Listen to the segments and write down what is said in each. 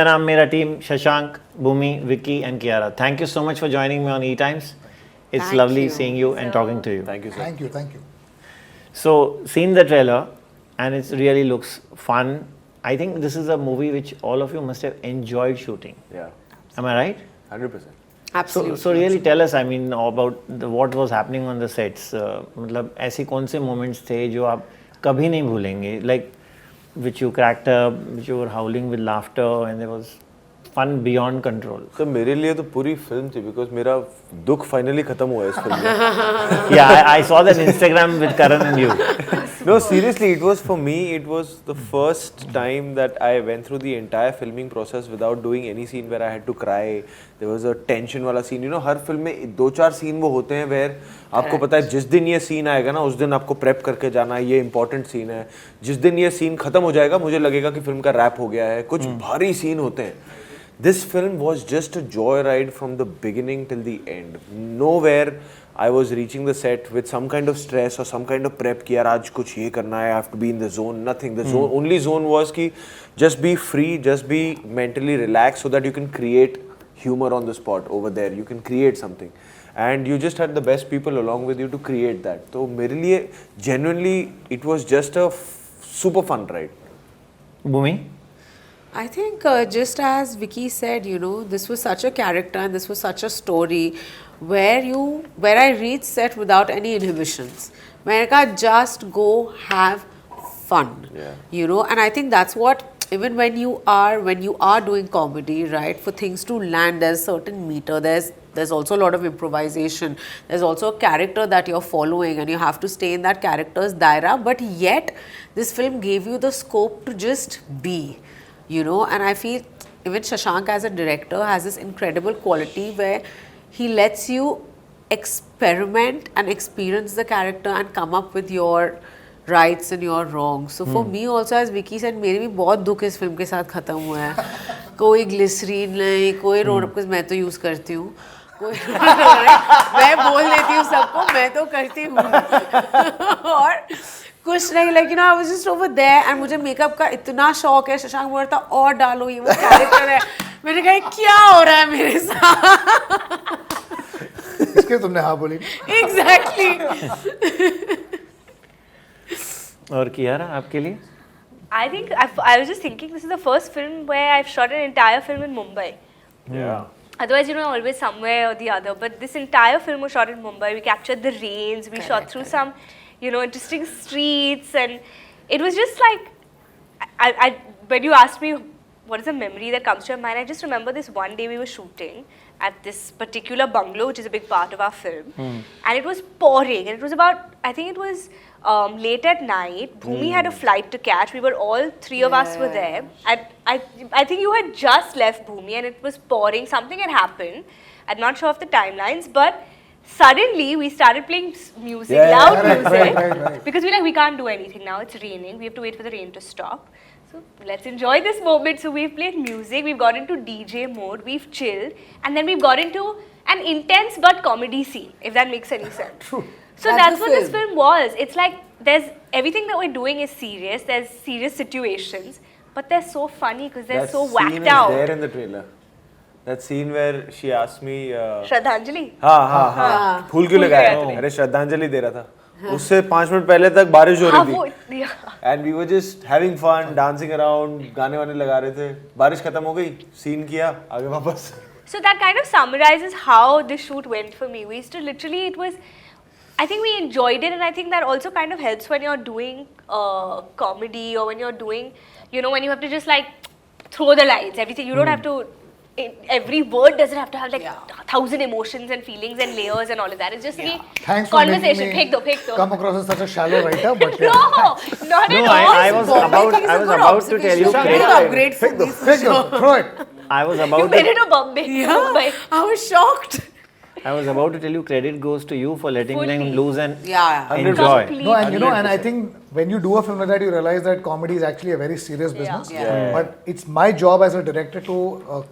Govinda Naam Mera team, Shashank, Bhumi, Vicky and Kiara. Thank you so much for joining me on ETimes. It's Thank lovely you. seeing you and talking to you. Thank you, sir. Thank you, thank you. So, seen the trailer and it really looks fun. I think this is a movie which all of you must have enjoyed shooting. Yeah, Am I right? 100%. Absolutely. So really tell us, I mean, about what was happening on the sets. मतलब ऐसी कौन से moments थे जो आप कभी नहीं भूलेंगे? Like which you cracked up, which you were howling with laughter, and there was fun beyond control. So मेरे लिए तो पूरी फिल्म थी because मेरा दुख फाइनली खत्म हुआ है इस फिल्म में. Yeah, I saw that Instagram with Karan and you. No, seriously, it was for me. It was the first time that I went through the entire filming process without doing any scene where I had to cry. There was a tension वाला scene. You know, her film में 2-4 scene वो होते हैं where आपको पता है जिस दिन ये scene आएगा ना उस दिन आपको prep करके जाना है. ये important scene है. जिस दिन ये scene खत्म हो जाएगा मुझे लगेगा कि फिल्म का रैप हो गया है. कुछ भारी scene होते हैं. This film was just a joyride from the beginning till the end. Nowhere I was reaching the set with some kind of stress or some kind of prep कि यार आज कुछ ये करना है, I have to be in the zone. Nothing. The zone, only zone was कि just be free, just be mentally relaxed so that you can create humor on the spot over there. You can create something. And you just had the best people along with you to create that. So मेरे लिए genuinely it was just a super fun ride. Bhumi? I think just as Vicky said, you know, this was such a character and this was such a story where I reached set without any inhibitions. Where I could just go have fun. Yeah. You know, and I think that's what even when you are doing comedy, right, for things to land, there's certain meter, there's also a lot of improvisation, there's also a character that you're following and you have to stay in that character's daira, but yet this film gave you the scope to just be. You know, and I feel even Shashank as a director has this incredible quality where he lets you experiment and experience the character and come up with your rights and your wrongs. So for me also, as Vicky said, मेरे भी बहुत दुख इस film के साथ खत्म हुआ है. कोई ग्लिसरीन नहीं, कोई रोड कुछ मैं तो यूज करती हूँ. मैं बोल देती हूँ सबको, मैं तो करती हूँ. और कुछ नहीं, like you know, I was just over there and मुझे मेकअप का इतना शौक है. शशांक बोल रहा था और डालो, ये वो कैरेक्टर है. मैंने कहा क्या हो रहा है मेरे साथ? इसके तुमने हाँ बोली. Exactly. और कियारा आपके लिए? I think I was just thinking this is the first film where I've shot an entire film in Mumbai. Yeah. Otherwise, you know, always somewhere or the other. But this entire film was shot in Mumbai. We captured the rains. We shot through some, you know, interesting streets, and it was just like, when you asked me what is a memory that comes to your mind, I just remember this one day we were shooting at this particular bungalow, which is a big part of our film, and it was pouring, and it was about, I think it was late at night. Bhumi had a flight to catch. We were all three of us were there. I think you had just left, Bhumi, and it was pouring. Something had happened. I'm not sure of the timelines, but suddenly we started playing music, loud music, Right. because we can't do anything now. It's raining. We have to wait for the rain to stop. So let's enjoy this moment. So we've played music. We've got into DJ mode. We've chilled, and then we've got into an intense but comedy scene. If that makes any sense. True. So that's what this film was. It's like there's everything that we're doing is serious. There's serious situations, but they're so funny because they're so whacked out. That scene is there in the trailer. That scene where she asked me. Shraddhanjali. हाँ. फूल क्यों लगाया? अरे श्रद्धांजलि दे रहा था. उससे 5 minute पहले तक बारिश हो रही थी. And we were just having fun, dancing around, गाने वाने लगा रहे थे. बारिश खत्म हो गई, scene किया, आगे वापस. So that kind of summarizes how this shoot went for me. We used to literally, it was, I think we enjoyed it, and I think that also kind of helps when you're doing comedy or when you're doing, you know, when you have to just like throw the lines, everything. You don't have to, every word doesn't have to have like 1,000 emotions and feelings and layers and all of that. It's just the Thanks for conversation. making me Phek do. come across as such a shallow writer, but No, not at all. I was about to tell you. Upgrade for me. throw it. I was You about made to. it to Bombay. Mumbai. I was shocked. I was about to tell you credit goes to you for letting them Fully. loose and Yeah. enjoy. Complete. No, and you know, and I think when you do a film like that, you realize that comedy is actually a very serious business. Yeah. But it's my job as a director to,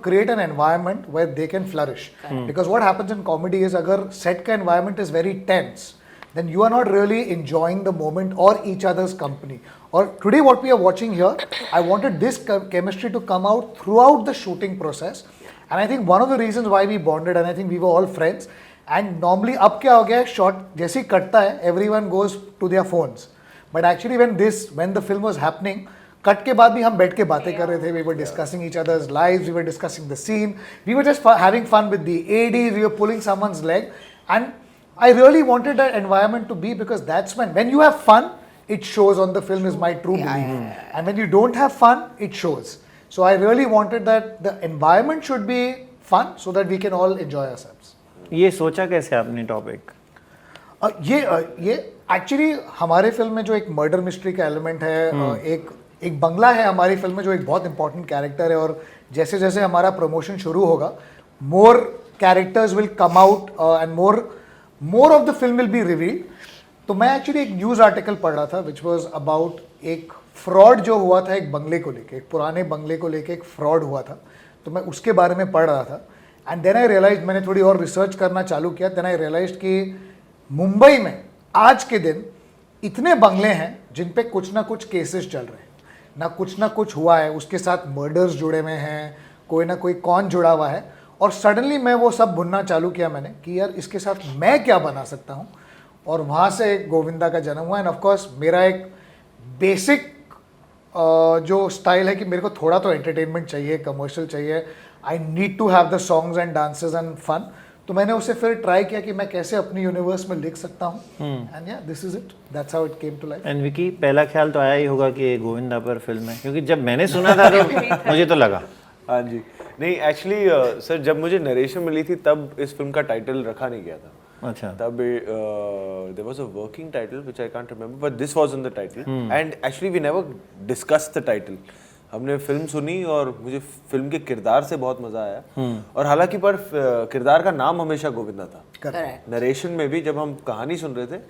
create an environment where they can flourish. Because what happens in comedy is, agar set ka environment is very tense, then you are not really enjoying the moment or each other's company. Or today what we are watching here, I wanted this chemistry to come out throughout the shooting process. And I think one of the reasons why we bonded, and I think we were all friends, and normally अब क्या हो गया, shot जैसे ही कटता है, everyone goes to their phones. But actually when the film was happening, cut के बाद भी हम बैठ के बातें कर रहे थे. We were discussing each other's lives, we were discussing the scene, we were just having fun with the ADs, we were pulling someone's leg, and I really wanted that environment to be, because that's when you have fun, it shows on the film, is my true belief. And when you don't have fun, it shows. So I really wanted that the environment should be fun so that we can all enjoy ourselves. ये सोचा कैसे आपने topic? ये actually हमारे film में जो एक murder mystery का एलिमेंट है, एक बंगला है हमारी फिल्म में जो एक बहुत इंपॉर्टेंट कैरेक्टर है, और जैसे जैसे हमारा प्रमोशन शुरू होगा, more characters will come out and more of the film will be revealed. तो मैं एक्चुअली एक न्यूज़ आर्टिकल पढ़ रहा था विच वॉज अबाउट एक फ्रॉड जो हुआ था एक बंगले को लेके, एक पुराने बंगले को लेके एक फ्रॉड हुआ था. तो मैं उसके बारे में पढ़ रहा था. एंड देन आई रियलाइज, मैंने थोड़ी और रिसर्च करना चालू किया. देन आई रियलाइज कि मुंबई में आज के दिन इतने बंगले हैं जिन पे कुछ ना कुछ केसेस चल रहे हैं, ना कुछ हुआ है, उसके साथ मर्डर्स जुड़े हुए हैं, कोई ना कोई कौन जुड़ा हुआ है. और सडनली मैं वो सब भुनना चालू किया मैंने कि यार इसके साथ मैं क्या बना सकता हूँ. और वहाँ से गोविंदा का जन्म हुआ. एंड ऑफकोर्स मेरा एक बेसिक जो स्टाइल है कि मेरे को थोड़ा तो एंटरटेनमेंट चाहिए, कमर्शियल चाहिए. I need to have the songs and dances and fun. तो मैंने उसे फिर ट्राई किया कि मैं कैसे अपनी यूनिवर्स में लिख सकता हूँ. एंड या this is it, that's how it came to life. And Vicky, पहला ख्याल तो आया ही होगा कि ये गोविंदा पर फिल्म है, क्योंकि जब मैंने सुना था तो मुझे तो लगा. हाँ जी, नहीं एक्चुअली सर जब मुझे नरेशन मिली थी तब इस फिल्म का टाइटल रखा नहीं गया था. अच्छा. तब there was a working title which I can't remember, but this was in the title. And actually we never discussed the title. हमने फिल्म सुनी और मुझे फिल्म के किरदार से बहुत मजा आया. और हालांकि पर किरदार का नाम हमेशा गोविंदा था. नरेशन में भी जब हम कहानी सुन रहे थे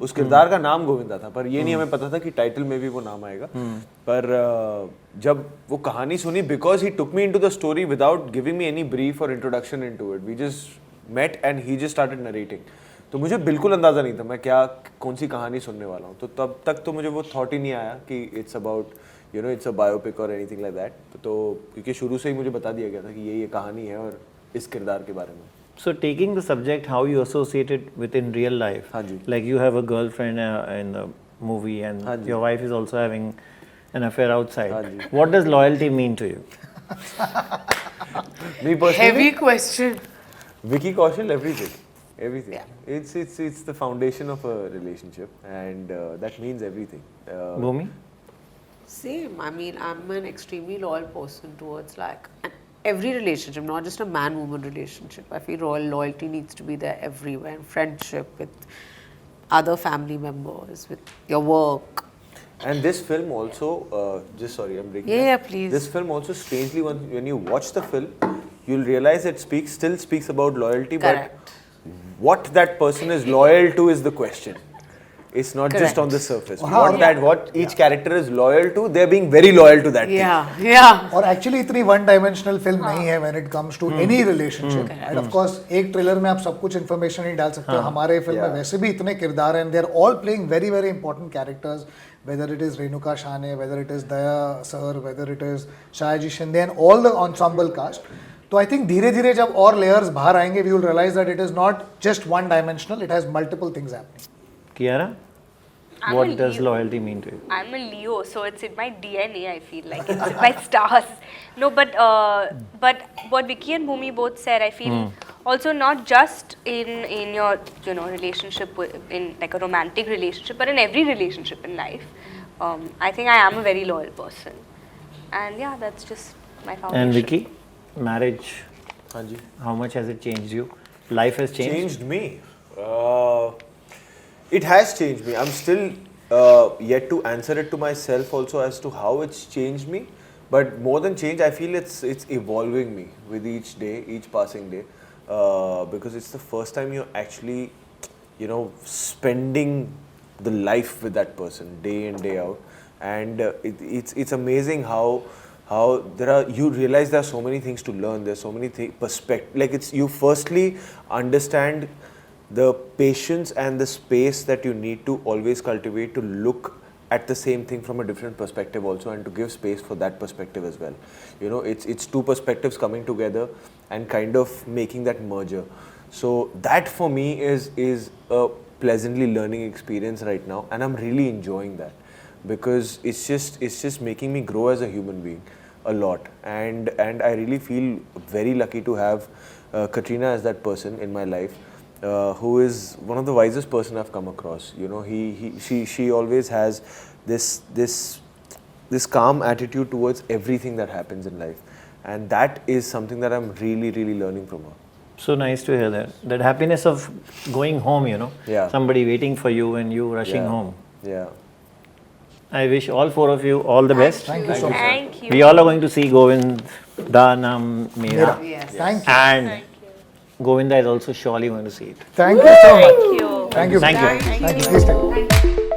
उस किरदार का नाम गोविंदा था, पर ये नहीं हमें पता था कि टाइटल में भी वो नाम आएगा. पर जब वो कहानी सुनी, because he took me into the story without giving me any brief और introduction into it, we just met and he just started narrating. तो मुझे बिल्कुल अंदाज़ा नहीं था मैं कौन सी कहानी सुनने वाला हूँ. तो तब तक तो मुझे वो थॉट ही नहीं आया कि it's about it's a biopic और एनीथिंग लाइक दैट. तो क्योंकि शुरू से ही मुझे बता दिया गया था कि ये कहानी है और इस किरदार के बारे में. So taking the subject, how you associate it within real life? हाँ जी. Like you have a girlfriend in the movie and your wife is also having an affair outside. हाँ जी. What does loyalty mean to you? Me personally, Heavy question. Vicky Kaushal, everything. Yeah. It's the foundation of a relationship, and that means everything. Bhumi? Same. I mean, I'm an extremely loyal person towards every relationship, not just a man-woman relationship. I feel loyalty needs to be there everywhere. Friendship with other family members, with your work. And this film also, I'm breaking. Yeah, please. This film also, strangely, when you watch the film, you'll realize it still speaks about loyalty. Correct. But what that person is loyal to is the question. It's not just on the surface. What each character is loyal to, they're being very loyal to that thing. Yeah. और actually इतनी one dimensional film नहीं है when it comes to any relationship. And of course एक trailer में आप सब कुछ information नहीं डाल सकते. हमारे फिल्म में वैसे भी इतने किरदार हैं, they are all playing very very important characters, whether it is Renuka Shahane, whether it is Daya sir, whether it is Sayaji Shinde and all the ensemble cast. तो आई थिंक धीरे धीरे जब और लेयर्स बाहर आएंगे, we will realise that it is not just one dimensional, it has multiple things happening. Kiara? What does loyalty mean to you? I'm a Leo, so it's in my DNA. I feel like it's in my stars. No, but what Vicky and Bhumi both said, I feel also not just in your relationship in like a romantic relationship, but in every relationship in life. I think I am a very loyal person, and yeah, that's just my foundation. And Vicky, marriage? हाँ जी. How much has it changed you? Life has changed. Changed me. It has changed me. I'm still yet to answer it to myself also as to how it's changed me. But more than change, I feel it's evolving me with each day, each passing day, because it's the first time you're actually, spending the life with that person day in day out, and it's amazing how you realize there are so many things to learn. There's so many perspectives. Like you firstly understand the patience and the space that you need to always cultivate to look at the same thing from a different perspective also, and to give space for that perspective as well. You know, it's two perspectives coming together and kind of making that merger. So that for me is a pleasantly learning experience right now, and I'm really enjoying that, because it's just making me grow as a human being a lot, and I really feel very lucky to have Katrina as that person in my life, who is one of the wisest person I've come across. You know, she always has this calm attitude towards everything that happens in life, and that is something that I'm really learning from her. So nice to hear that. That happiness of going home, you know. Yeah. Somebody waiting for you and you rushing home. Yeah. I wish all four of you all the best. Thank you so much. Thank you. We all are going to see Govinda Naam Mera. Yes. Thank you. And Govinda is also surely going to see it. Thank you so much. Thank you. Thank you. Thank you. Thank you. Please take.